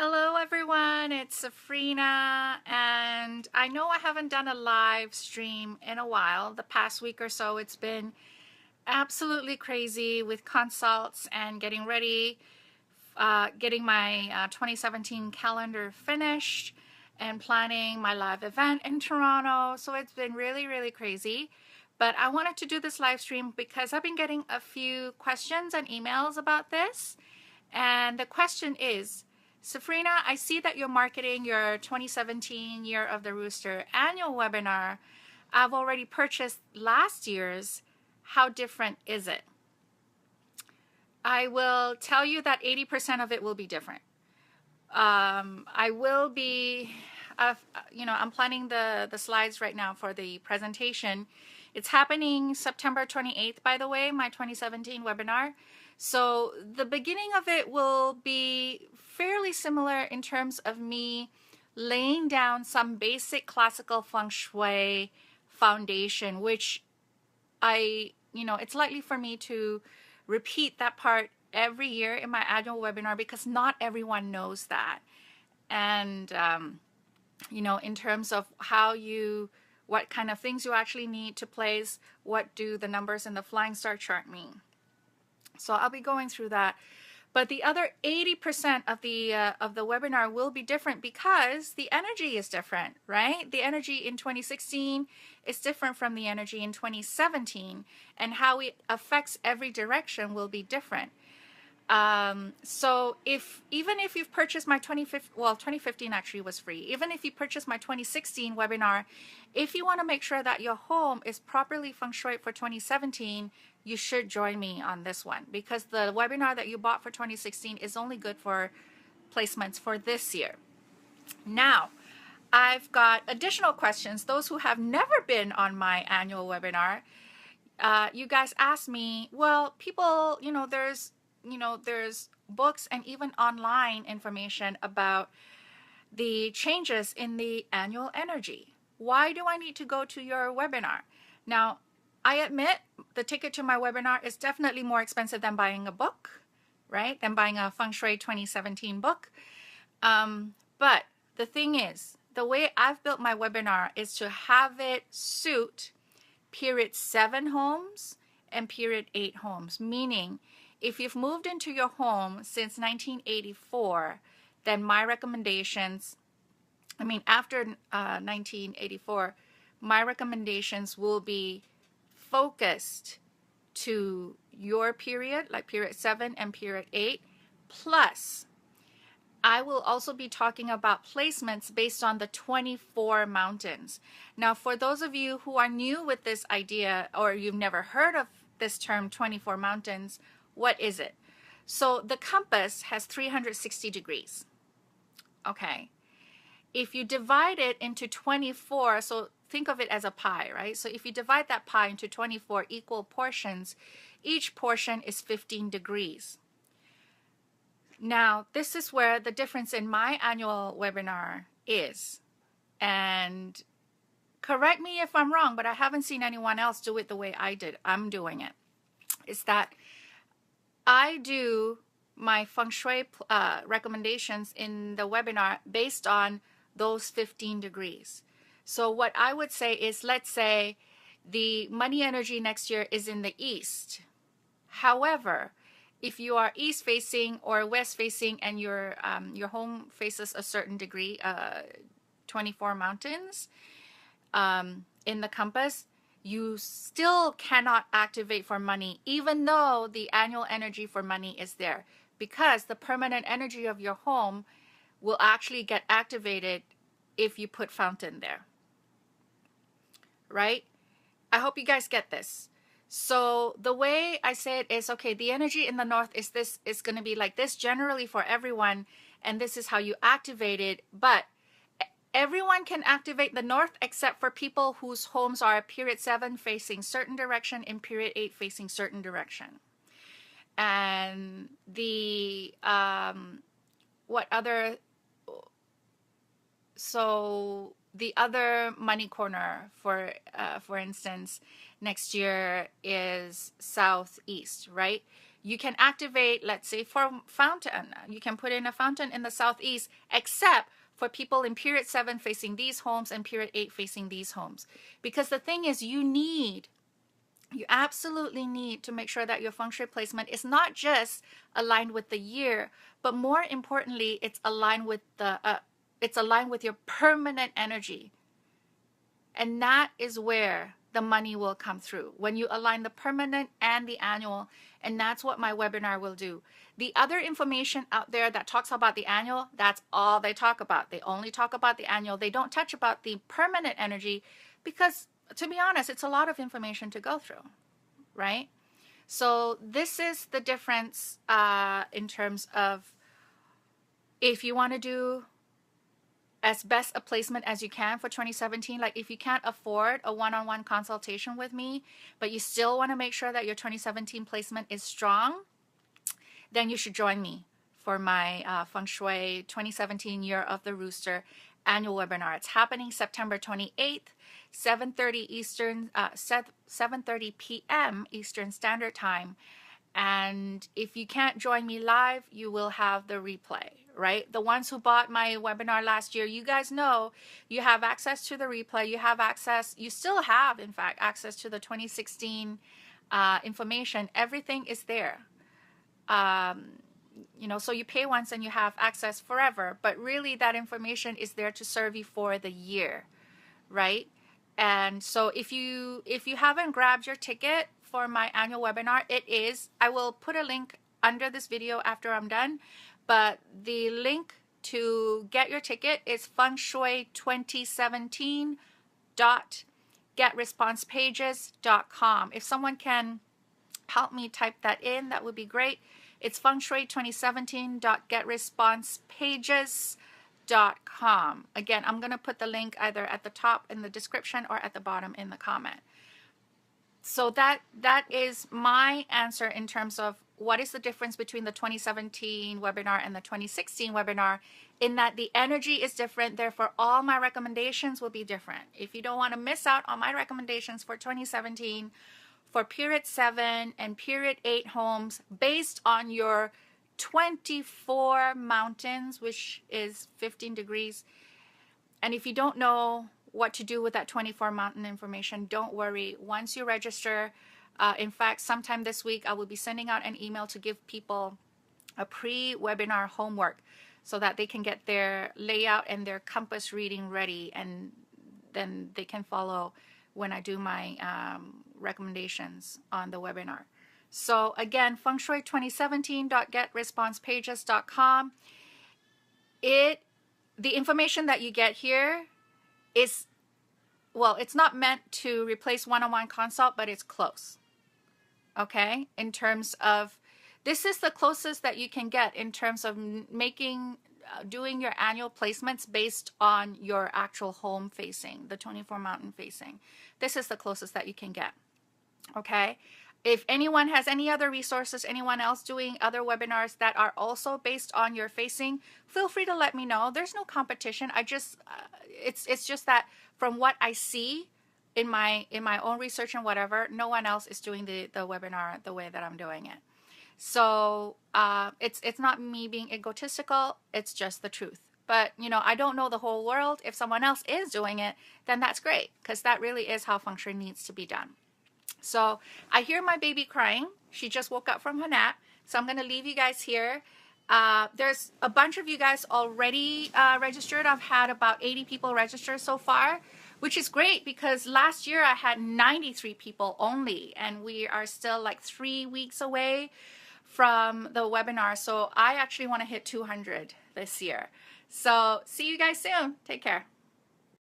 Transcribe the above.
Hello everyone, it's Safrina, and I know I haven't done a live stream in a while. The past week or so it's been absolutely crazy with consults and getting ready, getting my 2017 calendar finished and planning my live event in Toronto. So it's been really crazy. But I wanted to do this live stream because I've been getting a few questions and emails about this. And the question is, Safrina, I see that you're marketing your 2017 Year of the Rooster annual webinar. I've already purchased last year's. How different is it? I will tell you that 80% of it will be different. I will be, I'm planning the slides right now for the presentation. It's happening September 28th, by the way, my 2017 webinar. So the beginning of it will be fairly similar in terms of me laying down some basic classical Feng Shui foundation, which it's likely for me to repeat that part every year in my annual webinar because not everyone knows that. And, in terms of what kind of things you actually need to place, what do the numbers in the flying star chart mean? So I'll be going through that. But the other 80% of the webinar will be different because the energy is different, right? The energy in 2016 is different from the energy in 2017, and how it affects every direction will be different. So even if you've purchased my 2015 actually was free. Even if you purchased my 2016 webinar, if you want to make sure that your home is properly feng shui for 2017, you should join me on this one, because the webinar that you bought for 2016 is only good for placements for this year. Now, I've got additional questions. Those who have never been on my annual webinar, you guys asked me, well, people, there's books and even online information about the changes in the annual energy. Why do I need to go to your webinar? Now, I admit the ticket to my webinar is definitely more expensive than buying a book, right? Than buying a Feng Shui 2017 book. But the thing is, the way I've built my webinar is to have it suit period 7 homes and period 8 homes, meaning if you've moved into your home since 1984, then my recommendations, after 1984, my recommendations will be focused to your period, like period 7 and period 8. Plus, I will also be talking about placements based on the 24 mountains. Now, for those of you who are new with this idea, or you've never heard of this term 24 mountains, what is it? So the compass has 360 degrees. Okay. If you divide it into 24, so think of it as a pie, right? So if you divide that pie into 24 equal portions, each portion is 15 degrees. Now, this is where the difference in my annual webinar is. And correct me if I'm wrong, but I haven't seen anyone else do it the way I'm doing it. Is that I do my feng shui recommendations in the webinar based on those 15 degrees. So what I would say is, let's say the money energy next year is in the east. However, if you are east facing or west facing and your home faces a certain degree, 24 mountains in the compass, you still cannot activate for money, even though the annual energy for money is there, because the permanent energy of your home will actually get activated if you put fountain there. Right? I hope you guys get this. So the way I say it is, okay, the energy in the north is going to be like this generally for everyone, and this is how you activate it, but everyone can activate the north except for people whose homes are period 7 facing certain direction and period 8 facing certain direction. And the the other money corner, for instance, next year is southeast, right? You can activate, let's say for fountain, you can put in a fountain in the southeast, except for people in period 7 facing these homes and period 8 facing these homes. Because the thing is, you absolutely need to make sure that your feng shui placement is not just aligned with the year, but more importantly, it's aligned with your permanent energy. And that is where the money will come through, when you align the permanent and the annual. And that's what my webinar will do. The other information out there that talks about the annual, that's all they talk about. They only talk about the annual. They don't touch about the permanent energy because, to be honest, it's a lot of information to go through, right? So this is the difference in terms of if you want to do as best a placement as you can for 2017. Like if you can't afford a one-on-one consultation with me, but you still want to make sure that your 2017 placement is strong, then you should join me for my Feng Shui 2017 Year of the Rooster annual webinar. It's happening September 28th, 7:30 p.m. Eastern Standard Time. And if you can't join me live, you will have the replay, right? The ones who bought my webinar last year, you guys know you have access to the replay. You still have, in fact, access to the 2016 information. Everything is there. So you pay once and you have access forever. But really, that information is there to serve you for the year, right? And so if you haven't grabbed your ticket for my annual webinar, I will put a link under this video after I'm done, but the link to get your ticket is fengshui2017.getresponsepages.com. If someone can help me type that in, that would be great. It's fengshui2017.getresponsepages.com. Again, I'm going to put the link either at the top in the description or at the bottom in the comment. So that is my answer in terms of what is the difference between the 2017 webinar and the 2016 webinar, in that the energy is different. Therefore, all my recommendations will be different. If you don't want to miss out on my recommendations for 2017, for period 7 and period 8 homes based on your 24 mountains, which is 15 degrees. And if you don't know what to do with that 24 mountain information, don't worry. Once you register, in fact, sometime this week, I will be sending out an email to give people a pre-webinar homework so that they can get their layout and their compass reading ready, and then they can follow when I do my recommendations on the webinar. So again, fengshui2017.getresponsepages.com. The information that you get here is, well, it's not meant to replace one-on-one consult, but it's close. Okay? In terms of, this is the closest that you can get in terms of doing your annual placements based on your actual home facing, the 24 mountain facing. This is the closest that you can get. Okay? If anyone has any other resources, anyone else doing other webinars that are also based on your facing, feel free to let me know. There's no competition. It's just that from what I see in my own research and whatever, no one else is doing the webinar the way that I'm doing it. So it's not me being egotistical. It's just the truth. But I don't know the whole world. If someone else is doing it, then that's great, because that really is how feng shui needs to be done. So I hear my baby crying. She just woke up from her nap. So I'm going to leave you guys here. There's a bunch of you guys already registered. I've had about 80 people register so far, which is great because last year I had 93 people only, and we are still like 3 weeks away from the webinar. So I actually want to hit 200 this year. So see you guys soon. Take care.